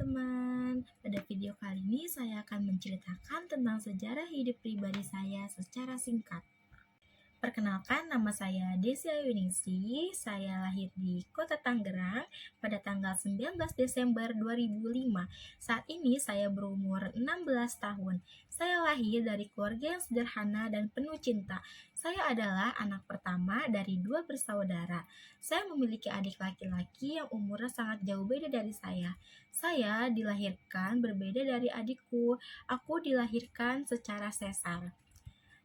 teman-teman. Pada video kali ini saya akan menceritakan tentang sejarah hidup pribadi saya secara singkat. Perkenalkan, nama saya Desy Ayuningsi. Saya lahir di Kota Tangerang pada tanggal 19 Desember 2005. Saat ini saya berumur 16 tahun. Saya lahir dari keluarga yang sederhana dan penuh cinta. Saya adalah anak pertama dari 2 bersaudara. Saya memiliki adik laki-laki yang umurnya sangat jauh beda dari saya. Saya dilahirkan berbeda dari adikku. Aku dilahirkan secara sesar.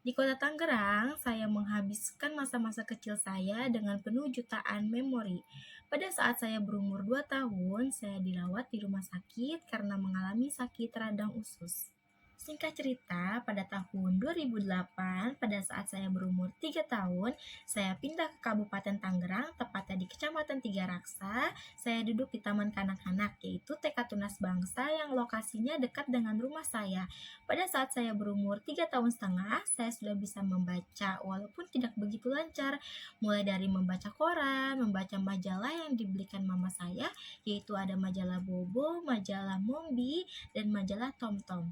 Di Kota Tangerang, saya menghabiskan masa-masa kecil saya dengan penuh jutaan memori. Pada saat saya berumur 2 tahun, saya dirawat di rumah sakit karena mengalami sakit radang usus. Singkat cerita, pada tahun 2008, pada saat saya berumur 3 tahun, saya pindah ke Kabupaten Tangerang, tepatnya di Kecamatan Tiga Raksa. Saya duduk di Taman Kanak-kanak, yaitu TK Tunas Bangsa yang lokasinya dekat dengan rumah saya. Pada saat saya berumur 3 tahun setengah, saya sudah bisa membaca walaupun tidak begitu lancar, mulai dari membaca koran, membaca majalah yang dibelikan mama saya, yaitu ada majalah Bobo, majalah Mombi, dan majalah TomTom.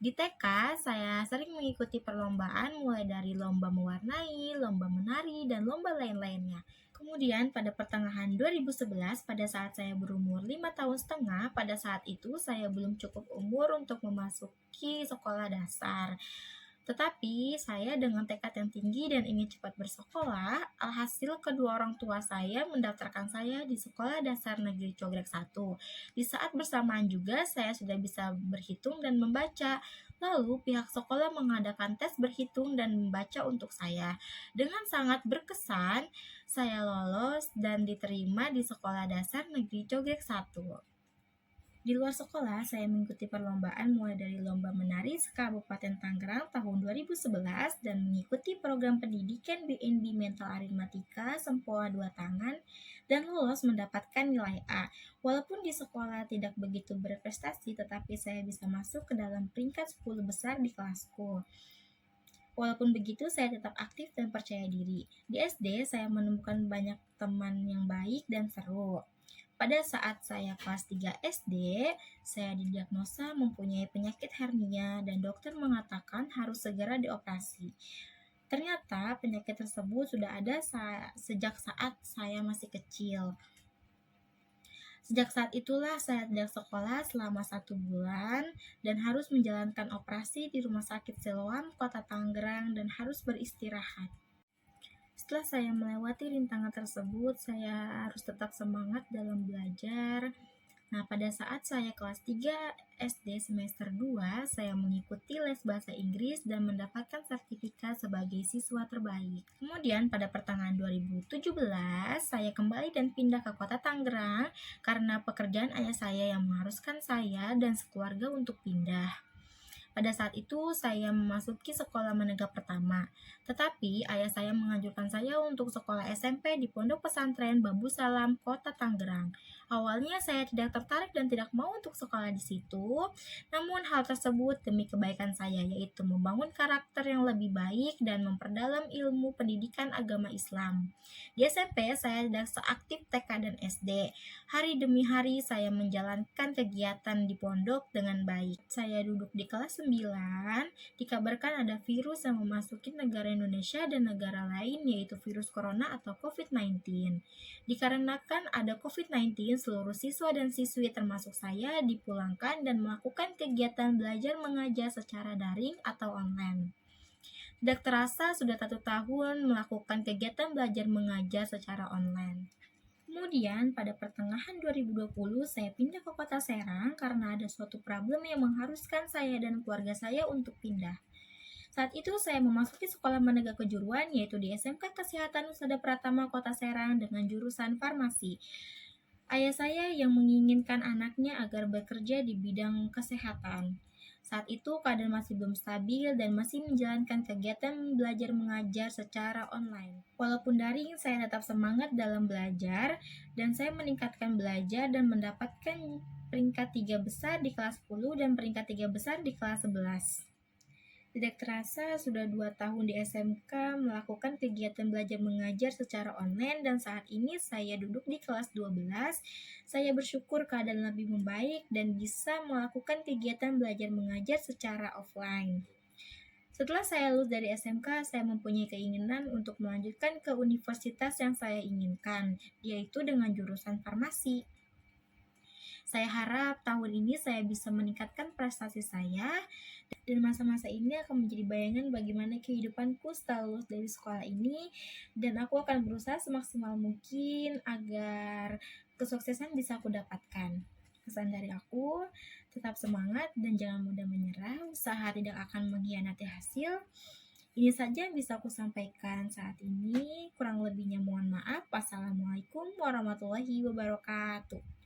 Di TK, saya sering mengikuti perlombaan mulai dari lomba mewarnai, lomba menari, dan lomba lain-lainnya. Kemudian pada pertengahan 2011, pada saat saya berumur 5 tahun setengah, pada saat itu saya belum cukup umur untuk memasuki sekolah dasar. Tetapi saya dengan tekad yang tinggi dan ingin cepat bersekolah, alhasil kedua orang tua saya mendaftarkan saya di Sekolah Dasar Negeri Cogrek 1. Di saat bersamaan juga saya sudah bisa berhitung dan membaca. Lalu pihak sekolah mengadakan tes berhitung dan membaca untuk saya. Dengan sangat berkesan, saya lolos dan diterima di Sekolah Dasar Negeri Cogrek 1. Di luar sekolah, saya mengikuti perlombaan mulai dari lomba menari se-Kabupaten Tangerang tahun 2011 dan mengikuti program pendidikan BNB Mental Aritmatika Sempoa 2 Tangan dan lolos mendapatkan nilai A. Walaupun di sekolah tidak begitu berprestasi, tetapi saya bisa masuk ke dalam peringkat 10 besar di kelasku. Walaupun begitu, saya tetap aktif dan percaya diri. Di SD, saya menemukan banyak teman yang baik dan seru. Pada saat saya kelas 3 SD, saya didiagnosa mempunyai penyakit hernia dan dokter mengatakan harus segera dioperasi. Ternyata penyakit tersebut sudah ada sejak saat saya masih kecil. Sejak saat itulah saya tidak sekolah selama 1 bulan dan harus menjalankan operasi di Rumah Sakit Siloam, Kota Tangerang dan harus beristirahat. Setelah saya melewati rintangan tersebut, saya harus tetap semangat dalam belajar. Nah, pada saat saya kelas 3 SD semester 2, saya mengikuti les bahasa Inggris dan mendapatkan sertifikat sebagai siswa terbaik. Kemudian pada pertengahan 2017, saya kembali dan pindah ke Kota Tangerang karena pekerjaan ayah saya yang mengharuskan saya dan sekeluarga untuk pindah. Pada saat itu, saya memasuki sekolah menengah pertama. Tetapi, ayah saya menganjurkan saya untuk sekolah SMP di Pondok Pesantren Bambu Salam, Kota Tangerang. Awalnya saya tidak tertarik dan tidak mau untuk sekolah di situ. Namun, hal tersebut demi kebaikan saya, yaitu membangun karakter yang lebih baik dan memperdalam ilmu pendidikan agama Islam. Di SMP, saya tidak seaktif TK dan SD. Hari demi hari, saya menjalankan kegiatan di pondok dengan baik. Saya duduk di kelas 9, dikabarkan ada virus yang memasuki negara Indonesia dan negara lain, yaitu virus corona atau COVID-19. Dikarenakan ada COVID-19, seluruh siswa dan siswi termasuk saya dipulangkan dan melakukan kegiatan belajar mengajar secara daring atau online. Tidak terasa sudah 1 tahun melakukan kegiatan belajar mengajar secara online. Kemudian pada pertengahan 2020 saya pindah ke Kota Serang karena ada suatu problem yang mengharuskan saya dan keluarga saya untuk pindah. Saat itu saya memasuki sekolah menengah kejuruan yaitu di SMK Kesehatan Husada Pratama Kota Serang dengan jurusan farmasi. Ayah saya yang menginginkan anaknya agar bekerja di bidang kesehatan. Saat itu keadaan masih belum stabil dan masih menjalankan kegiatan belajar mengajar secara online. Walaupun daring, saya tetap semangat dalam belajar dan saya meningkatkan belajar dan mendapatkan peringkat 3 besar di kelas 10 dan peringkat 3 besar di kelas 11. Tidak terasa sudah 2 tahun di SMK melakukan kegiatan belajar mengajar secara online dan saat ini saya duduk di kelas 12. Saya bersyukur keadaan lebih membaik dan bisa melakukan kegiatan belajar mengajar secara offline. Setelah saya lulus dari SMK, saya mempunyai keinginan untuk melanjutkan ke universitas yang saya inginkan, yaitu dengan jurusan farmasi. Saya harap tahun ini saya bisa meningkatkan prestasi saya dan masa-masa ini akan menjadi bayangan bagaimana kehidupanku setelah lulus dari sekolah ini dan aku akan berusaha semaksimal mungkin agar kesuksesan bisa aku dapatkan. Pesan dari aku, tetap semangat dan jangan mudah menyerah, usaha tidak akan mengkhianati hasil. Ini saja yang bisa aku sampaikan saat ini, kurang lebihnya mohon maaf. Wassalamualaikum warahmatullahi wabarakatuh.